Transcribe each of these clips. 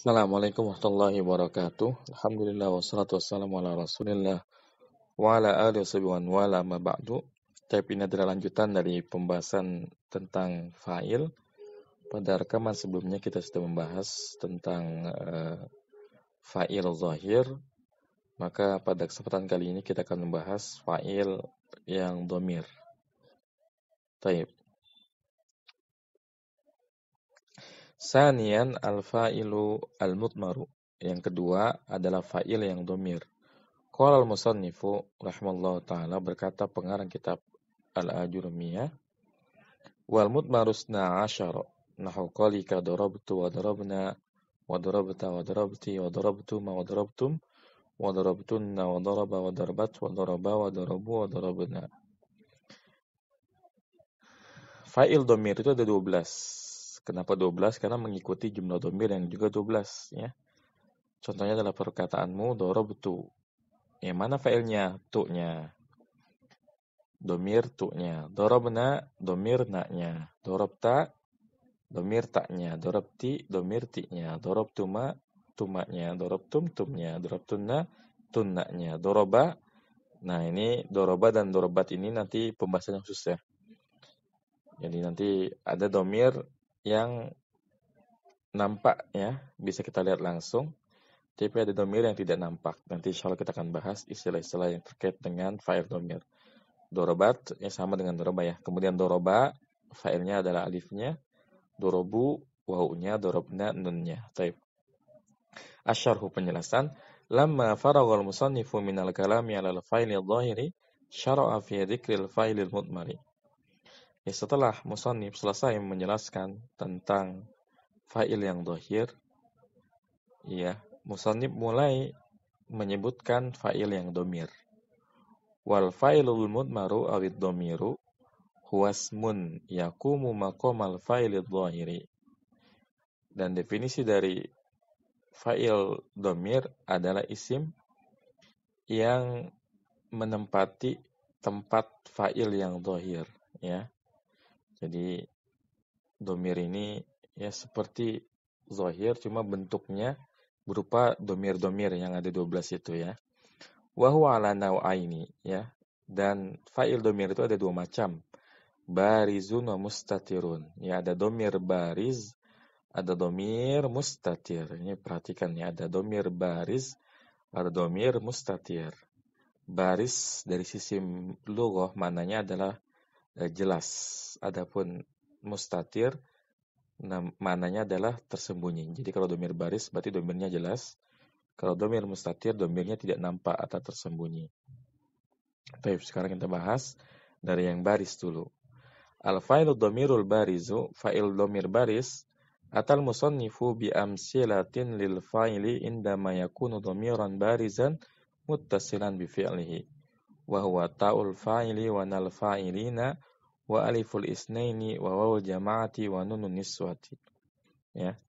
Assalamualaikum warahmatullahi wabarakatuh. Alhamdulillah wassalatu wassalamu ala Rasulillah wa ala alihi washabihi wa ala ma ba'du. Tapi ini adalah lanjutan dari pembahasan tentang fa'il. Pada rekaman sebelumnya kita sudah membahas tentang fa'il zahir. Maka pada kesempatan kali ini kita akan membahas fa'il yang dhamir. Taib. Sanian al-fa'ilu al-mutmaru. Yang kedua adalah fa'il yang dhamir. Qala al-musannifu rahimallahu ta'ala, berkata pengarang kitab Al-Ajurumiyah, wal mutmarusna asyara nahu qalika darabtu wa darabna wa darabta wa darabti wa darabtuma wa darabtum wa darabtunna wa daraba wa darabat wa daraba wa darabu wa darabna. Fa'il dhamir itu ada 12. Kenapa 12? Karena mengikuti jumlah dhamir yang juga 12 ya. Contohnya adalah perkataanmu darabtu. Yang mana fa'ilnya? Tu-nya. Domir tu-nya. Dorobna, domir na-nya. Dorobta, domir ta-nya. Dorobti, domir ti-nya. Dorobtuma, tuma-nya. Dorobtum, tum-nya. Dorobtunna, tunna-nya. Doroba, nah ini doroba dan dorobat ini nanti pembahasannya khusus ya. Jadi nanti ada domir yang nampak ya, bisa kita lihat langsung. Tapi ada domir yang tidak nampak. Nanti insya Allah kita akan bahas istilah-istilah yang terkait dengan fa'il domir. Dorobat yang sama dengan doroba ya. Kemudian doroba, fa'ilnya adalah alifnya. Dorobu, wawunya. Dorobna, nunnya. Taib. Asyarhu, penjelasan. Lamma faraghal musannifu minal kalami alal fa'ili dhahiri, syara'a fi dzikril fa'ilil mutmari. Ya, setelah musannif selesai menjelaskan tentang fa'il yang dhahir, ya, musannif mulai menyebutkan fa'il yang dhamir. Wal fa'ilul mutmaru awid dhamiru huwasmun yakumu maqamal fa'ilid dhahiri. Dan definisi dari fa'il dhamir adalah isim yang menempati tempat fa'il yang dhahir ya. Jadi dhamir ini ya seperti zahir, cuma bentuknya berupa dhamir-dhamir yang ada 12 itu ya. Wa huwa ala nau'aini ya. Dan fa'il dhamir itu ada 2 macam. Barizun wa mustatirun. Ya, ada dhamir bariz, ada dhamir mustatir. Ini perhatikan ya, ada dhamir bariz, ada dhamir mustatir. Baris dari sisi lughah maknanya adalah jelas. Adapun mustatir maknanya adalah tersembunyi. Jadi kalau dhamir baris berarti dhamirnya jelas. Kalau dhamir mustatir dhamirnya tidak nampak atau tersembunyi. Baik, sekarang kita bahas dari yang baris dulu. Al-fa'ilu dhamirul barizu, fa'il dhamir baris, atal musannifu bi amsilatin lil fa'ili indama yakunu dhamiran barizan muttasilan bi fi'lihi. Wa huwa ta'ul fa'ili wa nal fa'ilina wa aliful isnaini wa wawul jama'ati wa nunun niswati. Ya.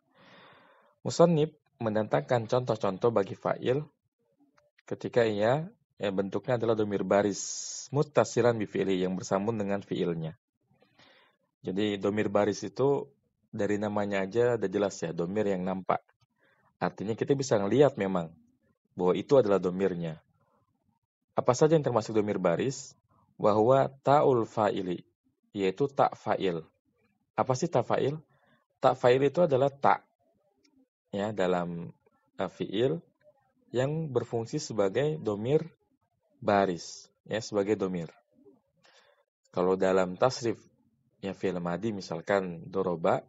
Musannif mendatangkan contoh-contoh bagi fa'il ketika ia bentuknya adalah dhamir baris muttasilan bi fi'li, yang bersambung dengan fi'ilnya. Jadi dhamir baris itu dari namanya aja udah jelas ya, dhamir yang nampak. Artinya kita bisa ngelihat memang bahwa itu adalah dhamirnya. Apa saja yang termasuk dhamir baris? Bahwa ta'ul fa'ili, yaitu tak fa'il. Apa sih tak fa'il? Tak fa'il itu adalah tak ya dalam fi'il yang berfungsi sebagai dhamir baris ya, sebagai dhamir. Kalau dalam tasrif ya fi'il madi misalkan doroba,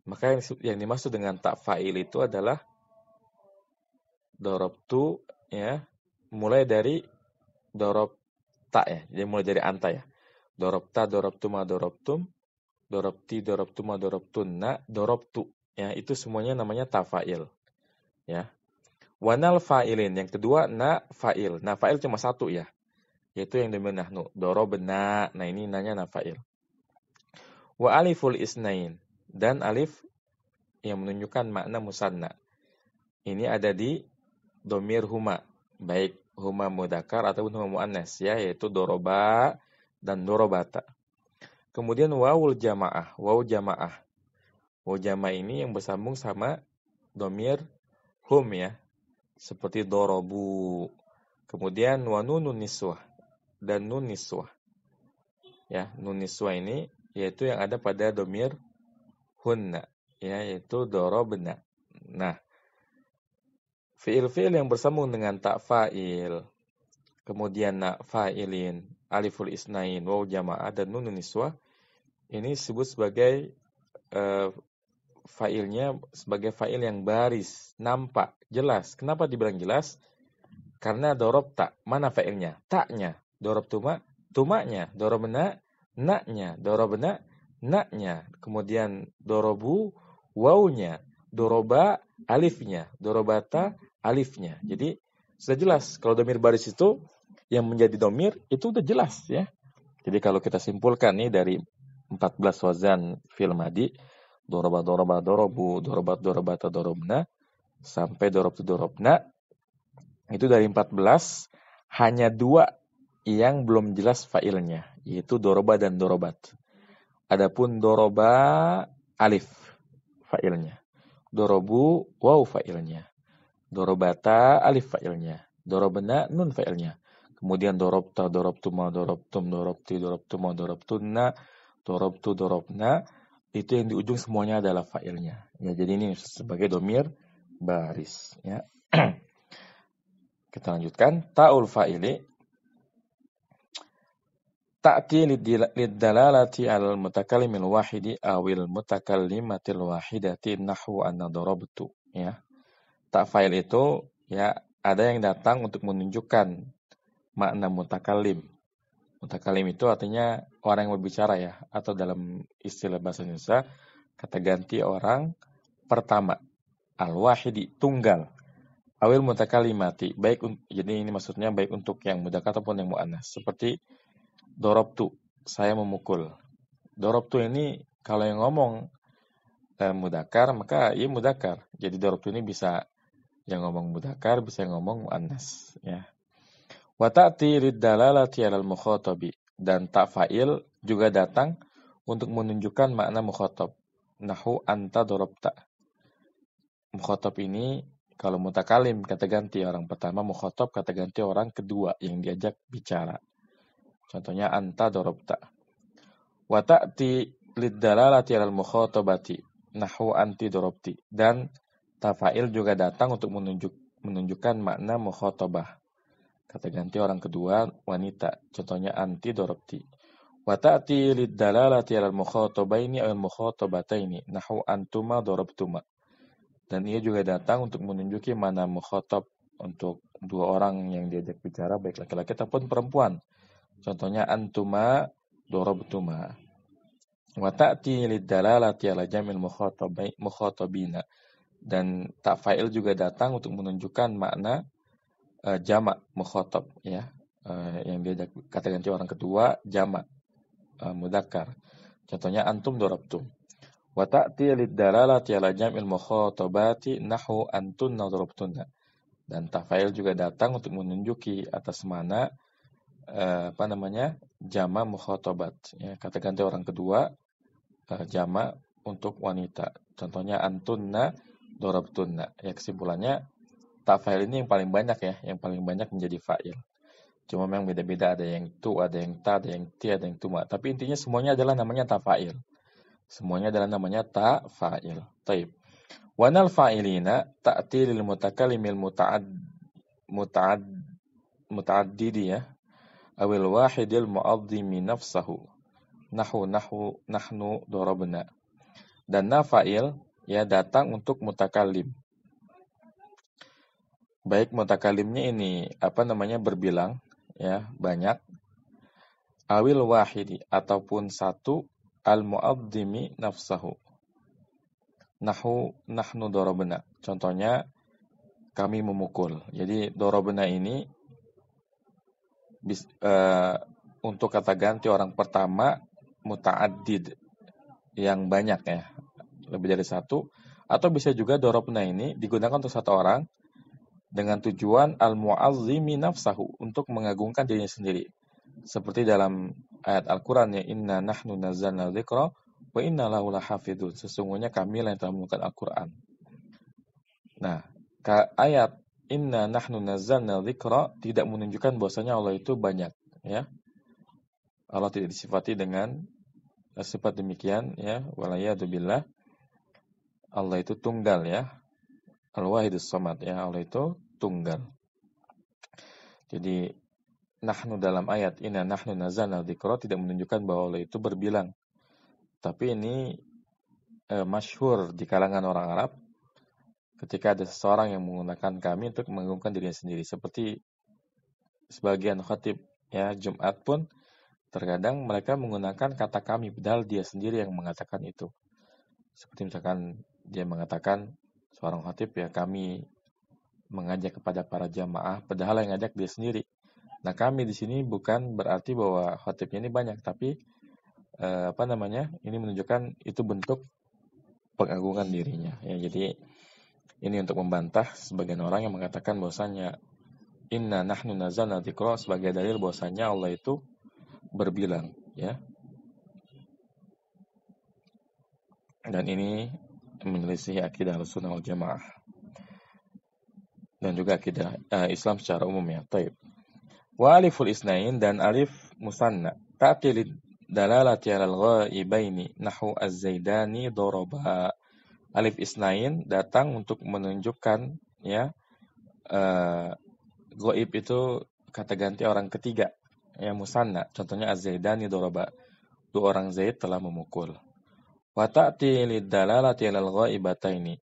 maka yang dimaksud dengan tak fa'il itu adalah dorobtu ya, mulai dari dorobta ya, jadi mulai dari anta ya. Dorobta, dorobtuma, dorobtum, dorobti, dorobtuma, dorobtunna, dorobtu ya, itu semuanya namanya tak fa'il ya. Wanal fa'ilin, yang kedua na fa'il. Nah fa'il cuma satu ya, yaitu yang dhamir nahnu, dorobna. Nah ini nanya na fa'il. Wa aliful isnain, dan alif yang menunjukkan makna musanna. Ini ada di dhamir huma, baik huma mudzakkar ataupun huma muannas ya, yaitu doroba dan dorobata. Kemudian wawul jamaah, waw jamaah. Waw jamaah ini yang bersambung sama dhamir hum ya, seperti dorobu. Kemudian wa nunun niswah dan nun niswah. Ya, nun niswah ini yaitu yang ada pada domir hunna, ya, yaitu dorobna. Nah, fiil-fiil yang bersambung dengan tak fa'il, kemudian na fa'ilin, aliful isnain, waw jama'ah, dan nun niswah, ini disebut sebagai fa'ilnya sebagai fa'il yang baris, nampak, jelas. Kenapa dibilang jelas? Karena dorob tak. Mana fa'ilnya? Taknya. Dorob tuma, tumanya. Dorobna, naknya. Dorobna, naknya. Kemudian dorobu, wawnya. Doroba, alifnya. Dorobata, alifnya. Jadi sudah jelas. Kalau domir baris itu yang menjadi domir itu udah jelas ya. Jadi kalau kita simpulkan nih dari 14 wazan fi'il madi, doroba, doroba, dorobu, dorobat, dorobata, dorobna, sampai dorob tu, dorobna, itu dari 14 hanya 2 yang belum jelas fa'ilnya, yaitu doroba dan dorobat. Adapun doroba alif fa'ilnya, dorobu waw fa'ilnya, dorobata alif fa'ilnya, dorobna nun fa'ilnya. Kemudian dorobta, dorobtuma, dorobtum, dorobti, dorobtuma, dorobtunna, dorobtu, dorobna, itu yang di ujung semuanya adalah fa'ilnya. Ya, jadi ini sebagai domir baris ya. Kita lanjutkan. Ta'ul fa'ili ta'ti liddalalati al mutakallimil wahidi awil mutakallimatil wahidati nahwu anna darabtu ya. Ta' fa'il itu ya ada yang datang untuk menunjukkan makna mutakallim. Mutakallim itu artinya orang yang berbicara ya, atau dalam istilah bahasa Indonesia kata ganti orang pertama. Al-wahidi tunggal. Awil mutakalimati, jadi ini maksudnya baik untuk yang mudzakkar ataupun yang muannas. Seperti dorobtu, saya memukul. Dorobtu ini kalau yang ngomong mudzakkar maka iya mudzakkar. Jadi dorobtu ini bisa yang ngomong mudzakkar, bisa yang ngomong muannas ya. Wa ta'ti liddalalati 'alal mukhatabi, dan ta fa'il juga datang untuk menunjukkan makna mukhatab. Nahu anta dorobta. Mukhatab ini kalau mutakalim kata ganti orang pertama, mukhatab kata ganti orang kedua yang diajak bicara. Contohnya anta dorobta. Wa ta'ti liddalalati 'alal mukhatabati nahwu anti dorobti, dan tafail juga datang untuk menunjukkan makna mukhatabah. Kata ganti orang kedua wanita. Contohnya anti dorobti. Wa ta'ti liddalalati 'alal mukhatabaini al mukhatabataini nahwu antuma dorobtuma. Dan ia juga datang untuk menunjuki mana mukhatab untuk dua orang yang diajak bicara, baik laki-laki ataupun perempuan. Contohnya antuma dorobtuma. Wa ta'ti liddalalati 'ala jamil mukhatabina. Dan ta fa'il juga datang untuk menunjukkan makna jamak mukhatab ya. Yang diajak kata ganti orang kedua jamak mudzakkar. Contohnya antum dorobtum. Wa ta'ti liddalalati 'ala jam'il mukhatabati nahwu antunna darabtunna. Dan tafail juga datang untuk menunjuki atas mana jama mukhatabat ya, kata ganti orang kedua jama untuk wanita. Contohnya antunna darabtunna. Ya, kesimpulannya tafail ini yang paling banyak ya, yang paling banyak menjadi fa'il. Cuma memang beda-beda, ada yang tu, ada yang ta, ada yang ti, ada yang tuma. Tapi intinya semuanya adalah namanya tafail. Semuanya adalah namanya ta fa'il. Taib. Wanal fa'ilina ta'ti lil mutakallimil muta'addidi ya. Awil wahidil mu'azzimi nafsahu. Nahnu darabna. Dan na fa'il ya datang untuk mutakallim. Baik mutakallimnya ini berbilang ya, banyak. Awil wahidi ataupun satu, al-mu'azzimi nafsahu. Nahnu darabna. Contohnya kami memukul. Jadi darabna ini untuk kata ganti orang pertama muta'addid yang banyak ya, lebih dari satu, atau bisa juga darabna ini digunakan untuk satu orang dengan tujuan al-mu'azzimi nafsahu, untuk mengagungkan dirinya sendiri. Seperti dalam ayat Al-Quran ya, inna nahnu nazzalna dzikra wa inna lahu lahafidun. Sesungguhnya kami yang telah menurunkan Al-Quran. Nah, ayat inna nahnu nazzalna dzikra tidak menunjukkan bahwasanya Allah itu banyak, ya. Allah tidak disifati dengan sifat demikian, ya. Walayyadubillah. Allah itu tunggal, ya. Al-Wahidus Samad, ya. Allah itu tunggal. Jadi nahnu dalam ayat inna nahnu nazzalna dzikra tidak menunjukkan bahwa Allah itu berbilang. Tapi ini masyhur di kalangan orang Arab ketika ada seseorang yang menggunakan kami untuk mengagungkan dirinya sendiri. Seperti sebagian khatib, ya, Jumat pun terkadang mereka menggunakan kata kami padahal dia sendiri yang mengatakan itu. Seperti misalkan dia mengatakan seorang khatib, ya, kami mengajak kepada para jamaah padahal yang ngajak dia sendiri. Nah, kami di sini bukan berarti bahwa khatibnya ini banyak, tapi ini menunjukkan itu bentuk pengagungan dirinya, ya. Jadi ini untuk membantah sebagian orang yang mengatakan bahwasanya inna nahnu nazzalna dzikra sebagai dalil bahwasanya Allah itu berbilang, ya. Dan ini menyelisih akidah Ahlussunnah wal Jamaah dan juga akidah Islam secara umum, ya. Taib. Wa aliful isnain dan alif musanna ta'ti lid dalalati 'alal ghaibaini nahwu az-zaidani daraba. Alif isnain datang untuk menunjukkan, ya, ghaib itu kata ganti orang ketiga, ya, musanna. Contohnya az-zaidani daraba. Dua orang Zaid telah memukul. Wa ta'ti lidalalati 'alal ghaibataini.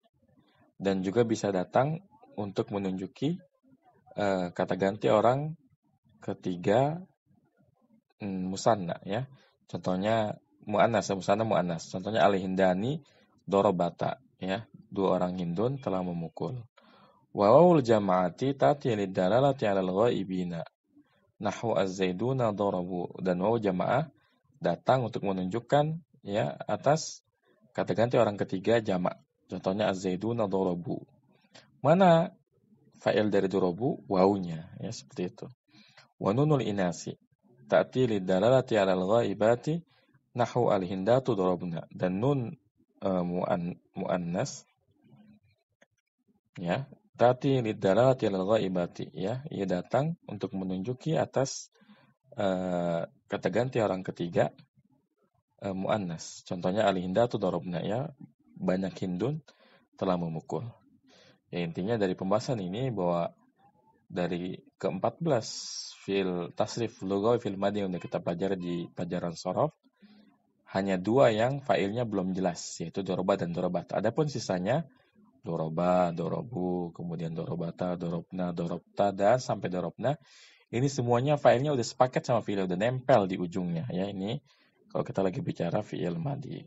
Dan juga bisa datang untuk menunjuki kata ganti orang ketiga musanna, ya. Contohnya muannas, musanna muannas. Contohnya al-hindani darabata, ya. Dua orang Hindun telah memukul. Wa wawul jama'ati ta'ti lidalalati 'alal ghaibina. Nahwu az-zaiduna darabu. Dan waw jamaah datang untuk menunjukkan, ya, atas kata ganti orang ketiga jamak. Contohnya az-zaiduna darabu. Mana fa'il dari darabu? Wawunya, ya, seperti itu. Wa nunul inasi ta'ti lidalalati 'alal ghaibati nahwu al-hindatu darabna. Dan nun muannas, ya, ta'ti lidalalati 'alal ghaibati, ya, ia datang untuk menunjuki atas kata ganti orang ketiga muannas. Contohnya al-hindatu darabna, ya, banyak Hindun telah memukul. Ya, intinya dari pembahasan ini bahwa dari ke-14 fil tasrif lughawi fil madi yang kita pelajari di pelajaran shorof, hanya dua yang fa'ilnya belum jelas, yaitu doroba dan dorobat. Adapun sisanya doroba, dorobu, kemudian dorobata, dorobna, dorobta, dan sampai dorobna, ini semuanya fa'ilnya udah sepaket sama fi'il, udah nempel di ujungnya, ya. Ini kalau kita lagi bicara fi'il madi.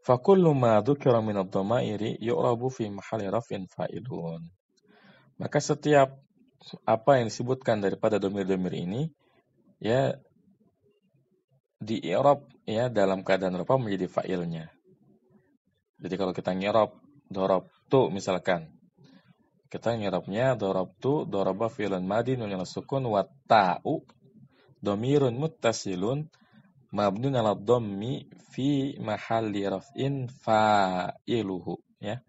Fa kullu ma dzukira min ad-dhamairi yu'rabu fi mahalli raf'in fa'ilun. Maka setiap apa yang disebutkan daripada domir-domir ini, ya, di i'rab, ya, dalam keadaan rafa menjadi fa'ilnya. Jadi kalau kita ngirab darabtu misalkan, kita ngirabnya darabtu daraba fi'lun madi nun ala sukun wa ta'u dhamirun muttasilun mabnun ala dhammi fi mahalli raf'in fa'iluhu, ya.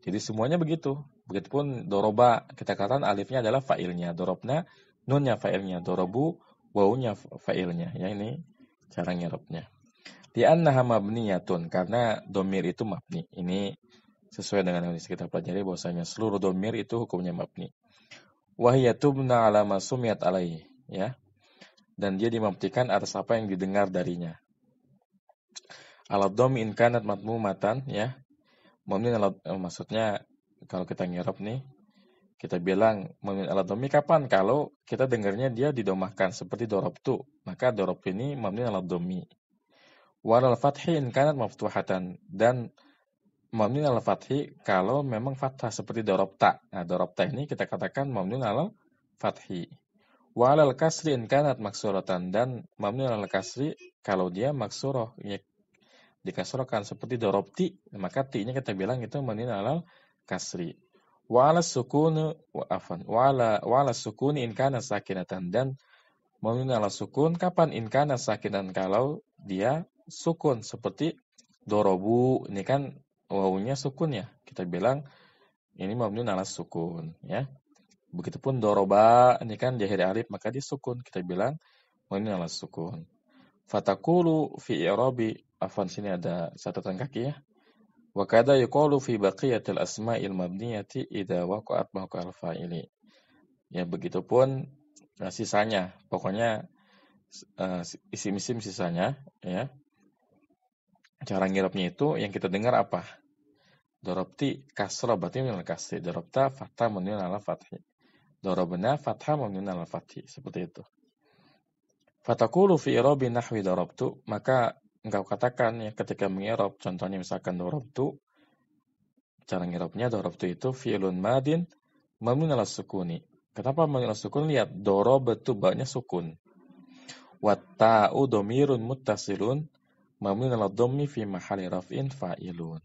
Jadi semuanya begitu. Begitupun doroba, kita katakan alifnya adalah fa'ilnya, dorobna nunnya fa'ilnya, dorobu wawunya fa'ilnya, ya. Ini cara ngirabnya. Li'annaha mabniyatun, karena domir itu mabni. Ini sesuai dengan yang kita pelajari bahwasanya seluruh domir itu hukumnya mabni. Wa hiya tubna 'ala ma sumiyat alaihi, ya. Dan dia dimabnikan atas apa yang didengar darinya. Ala dhammi in kanat madmumatan, ya. Mabni maksudnya kalau kita ngirab nih, kita bilang mabni ala dhammi kapan? Kalau kita dengarnya dia didomahkan seperti dorabtu, maka dorob ini mabni ala dhammi. Walal fathi in kanat maftuhatan, dan mabni ala fathi kalau memang fathah seperti dorobta. Nah, dorobta ini kita katakan mabni ala fathi. Walal kasri in kanat maksuratan, dan mabni ala kasri kalau dia maksurah, ya, dikasrohkan seperti dorobti, maka ti-nya kita bilang itu mabni ala kasri. Wala sukun wala sukuni in kana sakinatan, dan mabni ala sukun kapan? In kana sakinan kalau dia sukun, seperti dorobu, ini kan wawunya sukun, ya. Kita bilang Ini mabniun ala sukun, ya. Begitupun doroba, ini kan di akhir alif, maka dia sukun. Kita bilang mabniun ala sukun. Fatakulu fi i'rabi, afwan sini ada catatan kaki ya. Wa kada yuqalu fi baqiyatil asma'il mabniyati idza waqa'at mawqa'al fa'ili. Ya begitupun sisanya, pokoknya isim-isim sisanya ya. Cara ngirapnya itu yang kita dengar apa? Dorobti kasra berarti min al-kasri, dorobta fathah mabniun ala fathi. Dorobna fathah mabniun ala fathi, seperti itu. Fatakulu fi i'rabi nahwi dorobtu, maka engkau katakan ya ketika mengirab, contohnya misalkan dorobtu, cara ngirabnya dorobtu itu fi'lun madin mabniun ala sukuni. Kenapa mabniun ala sukun? Lihat, dorobtu ba-nya sukun. Wa ta'u dhamirun muttasilun mabniun ala dhammi fi mahalli raf'in fa'ilun.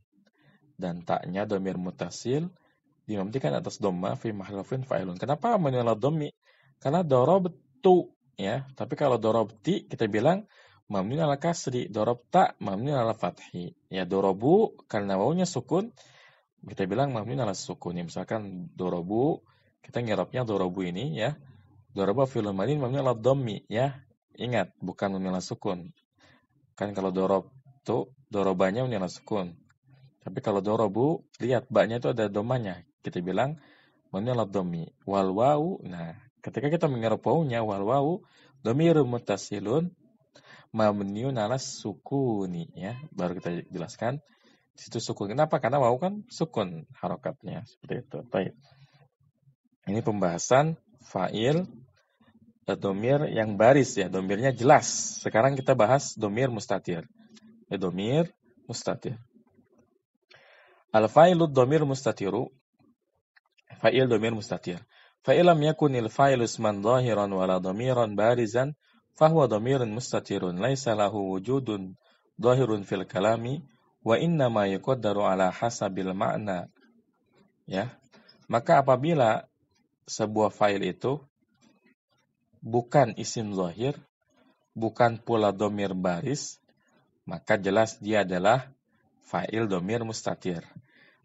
Dan taknya dhamir muttasil dimabnikan atas dhamma fi mahalli raf'in fa'ilun. Kenapa mabniun ala dhammi? Karena dorobtu ya, tapi kalau dorobti kita bilang mabniun ala kasri, dorobta mabniun ala fathi. Ya dorobu karena wawunya sukun kita bilang mabniun ala sukun. Ya, misalkan dorobu kita ngirabnya dorobu ini ya. Doroba fi'lun madin mabniun ala dhammi ya. Ingat bukan mabniun ala sukun. Kan kalau dorobtu dorobanya mabniun ala sukun. Tapi kalau dorobu, lihat ba-nya itu ada domanya. Kita bilang mabniun ala dhammi. Wal wawu, nah, ketika kita mengirab wawunya wal wawu dhamirun muttasilun mabniun ala sukuni ya. Baru kita jelaskan di situ sukun. Kenapa? Karena wawu kan sukun harokatnya seperti itu. Baik. Ini pembahasan fa'il dhamir yang baris ya, dhamirnya jelas. Sekarang kita bahas dhamir mustatir. Dhamir mustatir. Al-fa'ilu dhamir mustatiru. Fa'il dhamir mustatir. Fa'ilam yakunil fa'ilu isman dhahiran wala dhamiran barizan fahuwa dhamirun mustatirun laisa lahu wujudun dhahirun fil kalami wa inna ma yuqaddaru ala hasabil ma'na. Ya. Maka apabila sebuah fa'il itu bukan isim zahir, bukan pula dhamir baris, maka jelas dia adalah fa'il dhamir mustatir.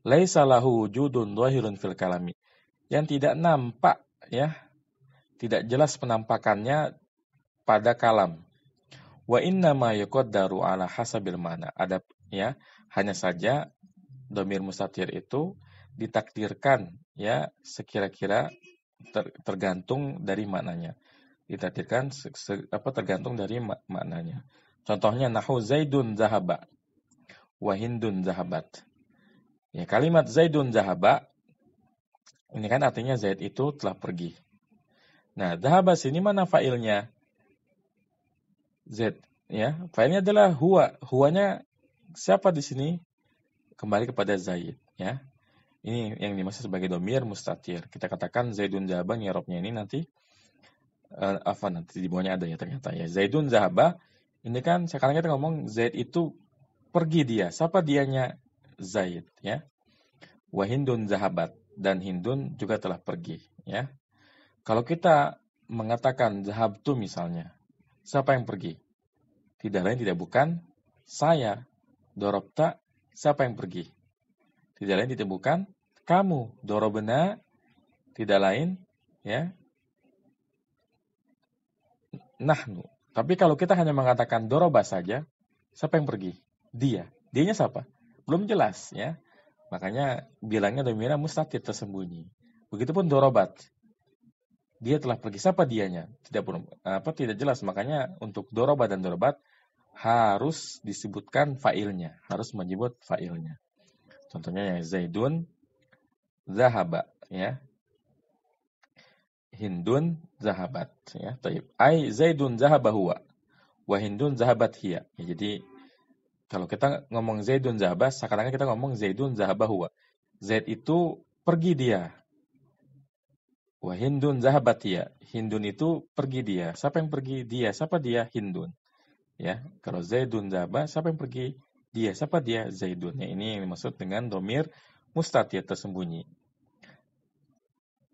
Laisa lahu wujudun dhahirun fil kalami. Yang tidak nampak ya, tidak jelas penampakannya pada kalam. Wa inna ma yuqaddaru ala hasabil ma'na. Ada ya, hanya saja dhamir mustatir itu ditakdirkan ya sekira-kira tergantung dari maknanya. Ditakdirkan tergantung dari maknanya. Contohnya nahu Zaidun zahaba wa Hindun zahabat. Ya, kalimat Zaidun zahaba ini kan artinya Zaid itu telah pergi. Nah, zahaba sini mana fa'ilnya? Z ya. Fa'ilnya adalah huwa. Huwanya siapa di sini? Kembali kepada Zaid ya. Ini yang dimaksud sebagai dhamir mustatir. Kita katakan Zaidun zahaba, nyerapnya ini nanti nanti di bawahnya ada ya ternyata ya. Zaidun zahaba, ini kan sekarang kita ngomong Zaid itu pergi dia. Siapa dianya? Zaid ya. Wa Hindun zahabat, dan Hindun juga telah pergi ya. Kalau kita mengatakan zahabtu misalnya, siapa yang pergi? Tidak lain tidak bukan saya. Dorobta, siapa yang pergi? Tidak lain tidak bukan kamu. Dorobna, tidak lain ya nahnu. Tapi kalau kita hanya mengatakan doroba saja, siapa yang pergi? Dia. Dianya siapa? Belum jelas ya. Makanya bilangnya dhamirnya mustatir, tersembunyi. Begitupun dorobat. Dia telah pergi. Siapa dianya? Tidak jelas. Makanya untuk dorobat dan dorobat harus disebutkan fa'ilnya. Harus menyebut fa'ilnya. Contohnya yang Zaidun zahaba ya. Hindun zahabat ya. Taib. Ai Zaidun zahaba huwa wa Hindun zahabat hiya. Ya, jadi kalau kita ngomong Zaidun zahaba, sekarang kita ngomong Zaidun zahaba huwa. Zaid itu pergi dia. Wa Hindun zahabat hiya. Hindun itu pergi dia. Siapa yang pergi? Dia. Siapa dia? Hindun. Ya, kalau Zaidun zahaba, siapa yang pergi? Dia. Siapa dia? Zaidun. Ya, ini yang dimaksud dengan dhamir mustatir, tersembunyi.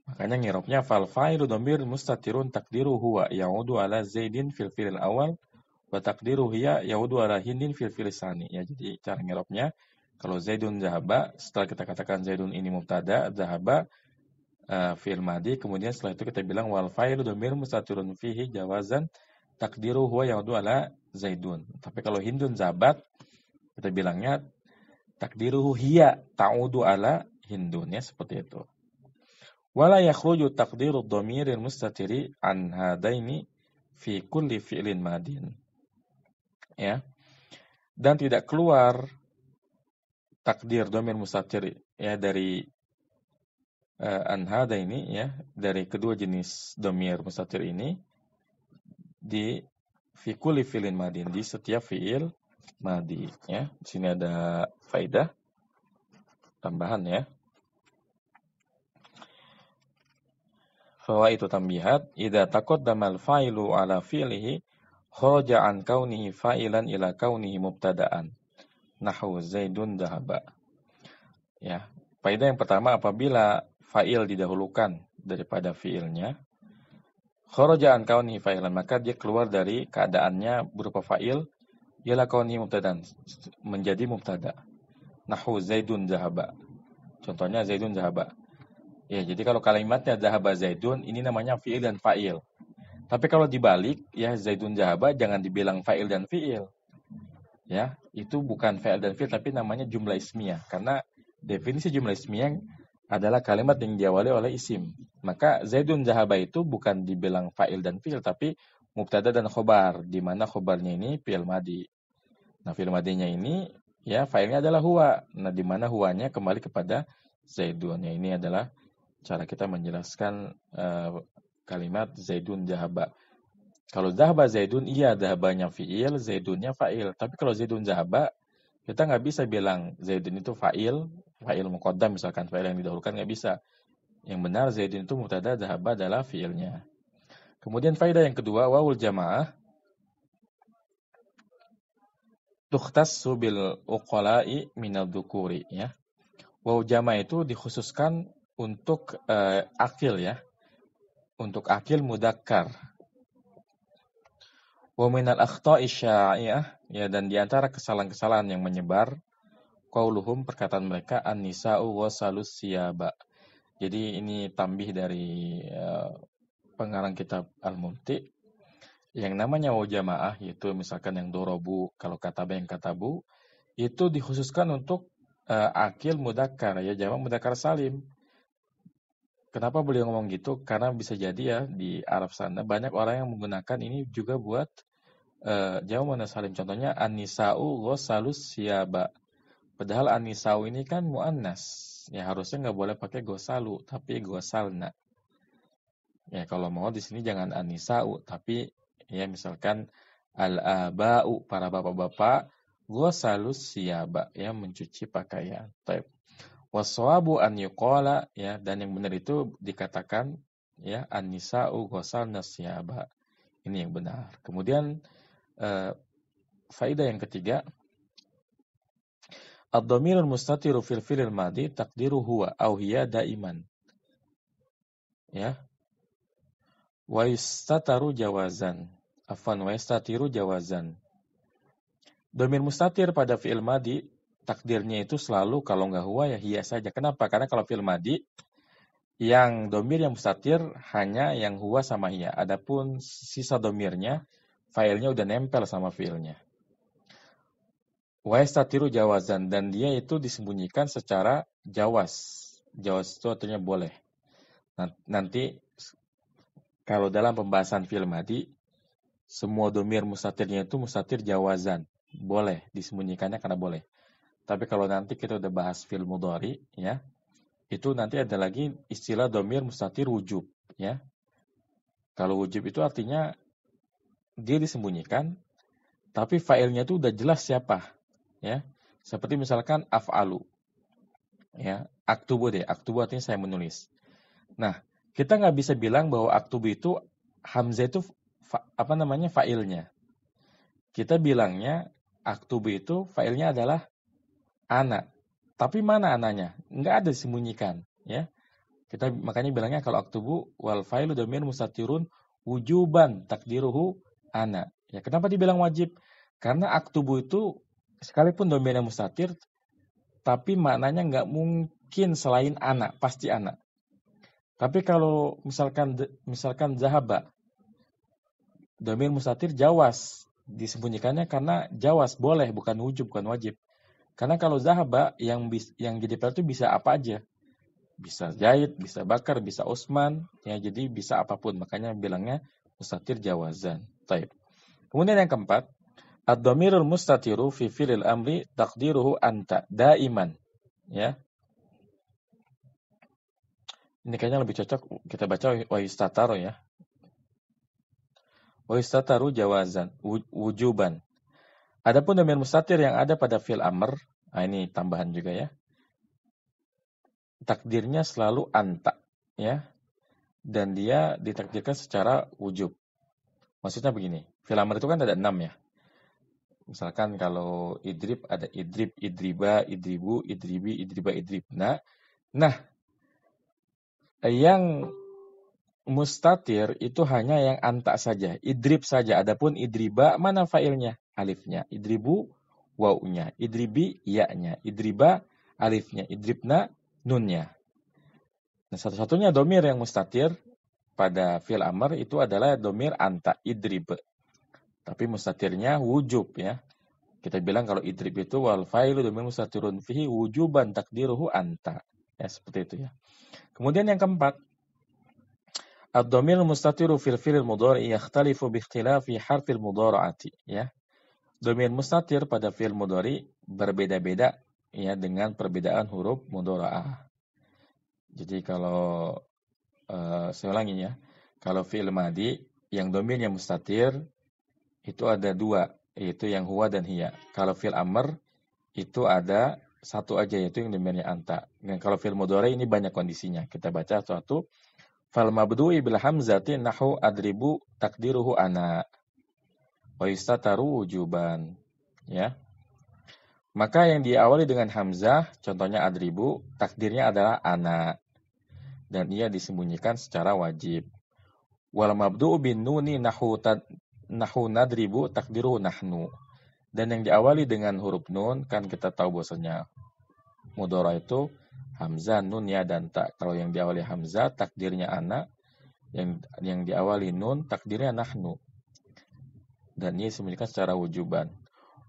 Makanya ngirabnya fal fa'ilu dhamir mustatirun takdiru huwa ya'udu ala Zaidin fil fi'il awal wa taqdiru hiya ya'udu ala Hindin fil fi'il tsani. Ya, jadi cara ngirabnya Kalau Zaidun zahaba, setelah kita katakan Zaidun ini mubtada, zahaba fi'il madi, kemudian setelah itu kita bilang wal fa'ilu dhamir mustatirun fihi jawazan takdiru huwa yaudu ala Zaidun. Tapi kalau Hindun zahabat, kita bilangnya takdiruhu hiya ta'udu ala Hindun, ya, seperti itu. Wala yakhruju taqdiru dhamiril mustatiri an hadaini fi kulli fi'lin madin. Ya. Dan tidak keluar takdir dhamir mustatir, ya, dari an hadaini, ya, dari kedua jenis dhamir mustatir ini di fi kulli fi'lin madin, di setiap fi'il madi, ya. Di sini ada faedah tambahan, ya. Fawaidu tambihat, idza taqaddama al-fa'ilu ala fi'lihi kharaja an kaunihi fa'ilan ila kaunihi mubtada'an. Nahwu Zaidun dhahaba. Ya, faedah yang pertama, apabila fa'il didahulukan daripada fi'ilnya, kharaja an kaunihi fa'ilan, maka dia keluar dari keadaannya berupa fa'il ila kaunihi mubtada'an, menjadi mubtada'. Nahwu Zaidun dhahaba. Contohnya Zaidun dhahaba. Ya, jadi kalau kalimatnya dhahaba Zaidun, ini namanya fi'il dan fa'il. Tapi kalau dibalik, ya, Zaidun dhahaba jangan dibilang fa'il dan fi'il. Ya, itu bukan fa'il dan fi'il, tapi namanya jumlah ismiyah. Karena definisi jumlah ismiyah adalah kalimat yang diawali oleh isim. Maka Zaidun dhahaba itu bukan dibilang fa'il dan fi'il, tapi mubtada dan khobar, di mana khobarnya ini fi'il madi. Nah, fi'il madinya ini, ya, fa'ilnya adalah huwa. Nah, di mana huwanya kembali kepada Zaidun. Ya, ini adalah cara kita menjelaskan kalimat Zaidun dhahaba. Kalau dhahaba Zaidun, iya, dhahabanya fi'il, Zaidunnya fa'il. Tapi kalau Zaidun dhahaba, kita nggak bisa bilang Zaidun itu fa'il muqaddam, misalkan fa'il yang didahulukan, nggak bisa. Yang benar Zaidun itu mubtada, dhahaba adalah fi'ilnya. Kemudian faedah yang kedua, wawul jamaah tukhtassu bil uqala'i minal dzukuri, ya. Waw jamaah itu dikhususkan untuk akil, ya. Untuk akil mudakkar. Wa minal akhta'i syai'ah, ya, dan di antara kesalahan-kesalahan yang menyebar, qauluhum, perkataan mereka, an-nisa'u wasalus siyaba. Jadi ini tambih dari pengarang kitab Al-Mumti. Yang namanya waw jamaah, yaitu misalkan yang dorobu, kalau kataba yang katabu, itu dikhususkan untuk akil mudakkar, ya, jamak mudakkar salim. Kenapa beliau ngomong gitu? Karena bisa jadi, ya, di Arab sana banyak orang yang menggunakan ini juga buat jamak muannas salim. Contohnya an-nisa'u ghasalus siyaba. Padahal an-nisa'u ini kan muannas. Ya, harusnya nggak boleh pakai ghasalu, tapi ghasalna. Ya, kalau mau di sini jangan an-nisa'u, tapi, ya, misalkan al-aba'u, para bapak-bapak, ghasalus siyaba, ya, mencuci pakaian. Baik. Waswabu an yuqala, ya, dan yang benar itu dikatakan, ya, an-nisa'u ghasalna siyaba. Ini yang benar. Kemudian faedah yang ketiga, ad-dhamirul mustatiru fil fi'il madi taqdiru huwa aw hiya daiman. Ya. Wa yastatiru jawazan. Wa yastatiru jawazan. Dhamir mustatir pada fi'il madi takdirnya itu selalu kalau nggak huwa, ya, hiya saja. Kenapa? Karena kalau fi'il madi yang dhamir yang mustatir hanya yang huwa sama hiya. Adapun sisa dhamirnya, failnya udah nempel sama fi'ilnya. Wa yastatiru jawazan, dan dia itu disembunyikan secara jawaz. Jawaz itu artinya boleh. Nanti kalau dalam pembahasan fi'il madi, semua dhamir mustatirnya itu mustatir jawazan. Boleh, disembunyikannya karena boleh. Tapi kalau nanti kita udah bahas fi'il mudhari, ya, itu nanti ada lagi istilah dhamir mustatir wujub, ya. Kalau wujub itu artinya dia disembunyikan, tapi failnya itu udah jelas siapa, ya. Seperti misalkan af'alu, ya, aktubu deh, aktubu artinya saya menulis. Nah, kita nggak bisa bilang bahwa aktubu itu hamzah itu failnya. Kita bilangnya aktubu itu failnya adalah ana. Tapi mana ananya? Nggak ada disembunyikan, ya. Kita makanya bilangnya kalau aktubu wal failu dhamir mustatirun wujuban takdiruhu ana. Ya, kenapa dibilang wajib? Karena aktubu itu sekalipun dhamirnya mustatir, tapi maknanya nggak mungkin selain anak, pasti anak. Tapi kalau misalkan zahaba, domir mustatir jawas, disembunyikannya karena jawas, boleh, bukan wujub, bukan wajib. Karena kalau zahaba yang jadi fa'il itu bisa apa aja. Bisa Zaid, bisa Bakar, bisa Utsman, ya jadi bisa apapun. Makanya bilangnya mustatir jawazan. Taib. Kemudian yang keempat, ad-dhamirul mustatiru fi fi'lil amri taqdiruhu anta daiman. Ya. Ini kayaknya lebih cocok kita baca wa yustataru ya. Wa yustataru jawazan, wujuban. Adapun dhamir mustatir yang ada pada fi'il amr, nah ini tambahan juga ya. Takdirnya selalu anta, ya. Dan dia ditakdirkan secara wujub. Maksudnya begini, fi'il amr itu kan ada 6 ya. Misalkan kalau idrib ada idrib, idriba, idribu, idribi, idriba, idribna. Nah, yang mustatir itu hanya yang anta saja, idrib saja. Adapun idriba mana fa'ilnya? Alifnya. Idribu waunya, idribi ya-nya, idriba alifnya, idribna nunnya. Nah, satu-satunya domir yang mustatir pada fi'il amr itu adalah domir anta, idrib. Tapi mustatirnya wujub ya. Kita bilang kalau idrib itu wal fa'ilu domir mustatirun fihi wujuban takdiruhu anta. Ya, seperti itu ya. Kemudian yang keempat, ad-dhamir mustatiru fil fi'il mudhari yakhtalifu bi ikhtilafi harfil mudhara'ati ya. Dhamir mustatir pada fi'il mudhari berbeda-beda ya dengan perbedaan huruf mudhara'ah. Jadi kalau saya ulangi ya. Kalau fi'il madi yang dhamirnya mustatir itu ada 2, yaitu yang huwa dan hiya. Kalau fi'il amr itu ada satu aja, yaitu yang dhamirnya anta. Dan kalau fi'il mudhari ini banyak kondisinya. Kita baca satu. Fal mabdu'i bil hamzati nahu adribu takdiruhu ana. Wa yustataru wujuban. Ya. Maka yang diawali dengan hamzah, contohnya adribu, takdirnya adalah ana. Dan ia disembunyikan secara wajib. Wal mabdu'u bin nuni nahu nadribu takdiruhu nahnu. Dan yang diawali dengan huruf nun, kan kita tahu bahwasanya mudhara itu hamzah, nun, ya, dan ta. Kalau yang diawali hamzah, takdirnya ana. Yang diawali nun, takdirnya nahnu. Dan ini disembunyikan secara wujuban.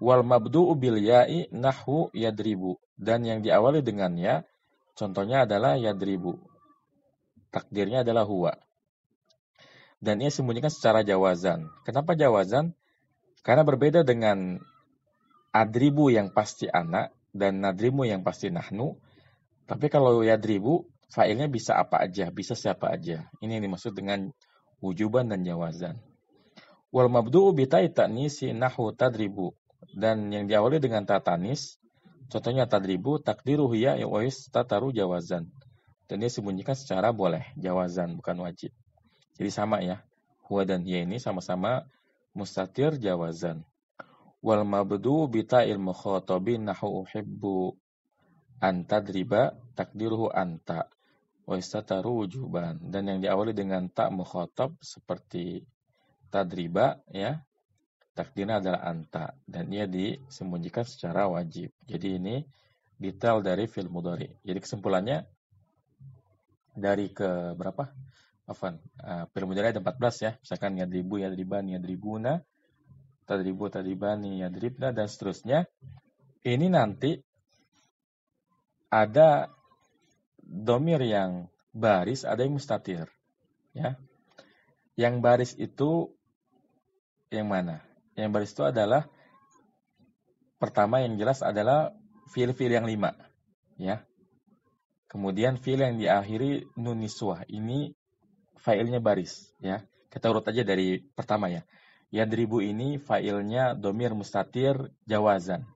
Wal mabdu'u bil ya'i nahwu yadribu. Dan yang diawali dengan ya, contohnya adalah yadribu. Takdirnya adalah huwa. Dan ini disembunyikan secara jawazan. Kenapa jawazan? Karena berbeda dengan adribu yang pasti ana dan nadribu yang pasti nahnu. Tapi kalau yadribu, fa'ilnya bisa apa aja, bisa siapa aja. Ini yang dimaksud dengan wujuban dan jawazan. Wal mabdu'u bi ta'i ta'nisi nahwu tadribu. Dan yang diawali dengan ta tanis, contohnya tadribu, takdiruhu ya wa yustataru jawazan. Dan dia sembunyikan secara boleh, jawazan, bukan wajib. Jadi sama ya, huwa dan hiya ini sama-sama mustatir jawazan. Wal mabdu'u bi ta'il mukhatabin nahwu uhibbu antadriba takdiruhu anta wa yustataru wujuban. Dan yang diawali dengan ta mukhatab seperti tadriba ya, takdirnya adalah anta dan ia disembunyikan secara wajib. Jadi ini detail dari fi'il mudhari. Jadi kesimpulannya dari ke berapa? Fi'il mudhari ada 14 ya. Misalkan yadribu, yadriban, yadribuna, tadribu, tadribani, yadribna dan seterusnya. Ini nanti ada dhamir yang baris, ada yang mustatir. Ya. Yang baris itu yang mana? Yang baris itu adalah pertama yang jelas adalah fiil-fiil yang 5. Ya. Kemudian fiil yang diakhiri nun niswah. Ini failnya baris. Ya. Kita urut aja dari pertama ya. Yadribu ini failnya dhamir mustatir jawazan.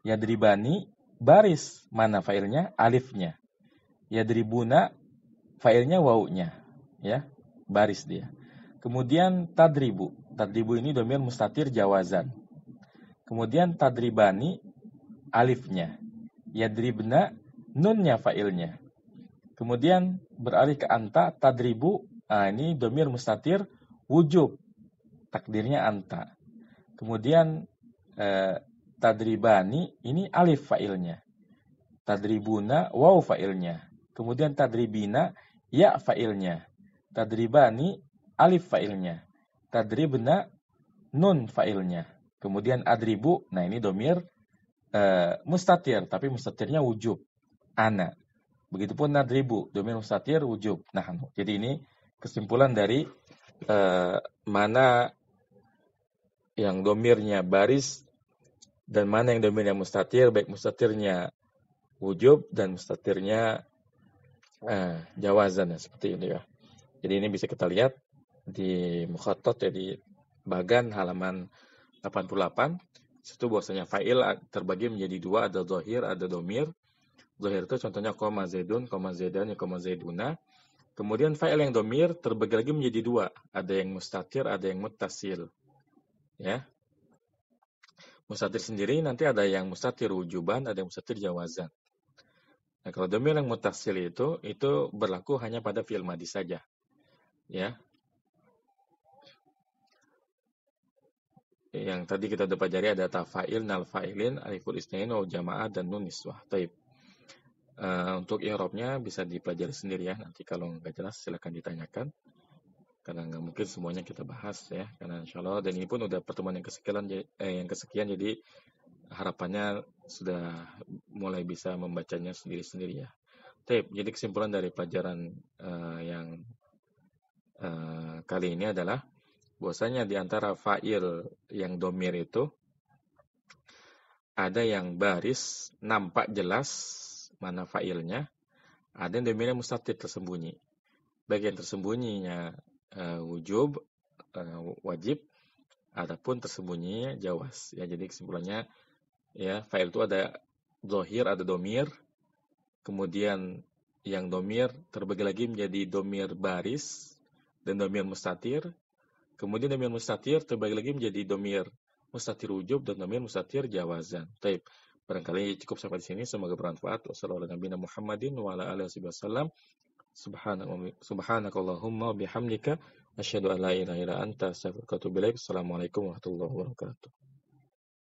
Yadribani baris. Mana failnya? Alifnya. Yadribuna failnya waunya. Ya. Baris dia. Kemudian tadribu. Tadribu ini dhamir mustatir jawazan. Kemudian tadribani alifnya. Yadribna nunnya failnya. Kemudian beralih ke anta tadribu. Ini dhamir mustatir wujub. Takdirnya anta. Kemudian tadribani ini alif failnya. Tadribuna waw fa'ilnya. Kemudian tadribina ya fa'ilnya. Tadribani alif fa'ilnya. Tadribna nun fa'ilnya. Kemudian adribu, nah ini domir mustatir, tapi mustatirnya wujub. Ana. Begitupun nadribu, domir mustatir wujub. Nahnu. Jadi ini kesimpulan dari mana yang domirnya baris dan mana yang domirnya mustatir, baik mustatirnya wujub dan mustatirnya jawazan, seperti ini ya. Jadi ini bisa kita lihat di mukhatat, jadi bagan halaman 88. Situ bahwasanya fa'il terbagi menjadi dua, ada zahir, ada domir. Zahir itu contohnya koma zaidun, koma zaidan, koma zaiduna. Kemudian fa'il yang domir terbagi lagi menjadi dua, ada yang mustatir, ada yang muttasil. Ya. Mustatir sendiri nanti ada yang mustatir wujuban, ada yang mustatir jawazan. Nah, kalau domir yang muttasil itu berlaku hanya pada fi'il madhi saja. Ya. Yang tadi kita udah pelajari ada tafa'il, nal fa'ilin, aliful isnain, waw jama'ah, dan nun niswah. Taib. Untuk i'rabnya bisa dipelajari sendiri ya. Nanti kalau nggak jelas silakan ditanyakan. Karena nggak mungkin semuanya kita bahas ya. Karena insyaallah, dan ini pun udah pertemuan yang kesekian, jadi harapannya sudah mulai bisa membacanya sendiri-sendiri ya. Taib. Jadi kesimpulan dari pelajaran yang kali ini adalah bahwasanya di antara fa'il yang domir itu ada yang baris nampak jelas mana fa'ilnya, ada yang domirnya mustatir tersembunyi. Bagian tersembunyinya wujub, wajib, adapun tersembunyinya jawaz. Ya, jadi kesimpulannya ya, fa'il itu ada zahir, ada domir. Kemudian yang domir terbagi lagi menjadi domir baris dan domir mustatir. Kemudian domir mustatir terbagi lagi menjadi domir mustatir wujub dan domir mustatir jawazan. Taib. Barangkali cukup sampai di sini. Semoga bermanfaat. Wassalamualaikum warahmatullahi wabarakatuh. Subhanakallahumma bihamdika asyhadu an la ilaha illa anta astaghfiruka wa atubu ilaik. Assalamualaikum warahmatullahi wabarakatuh.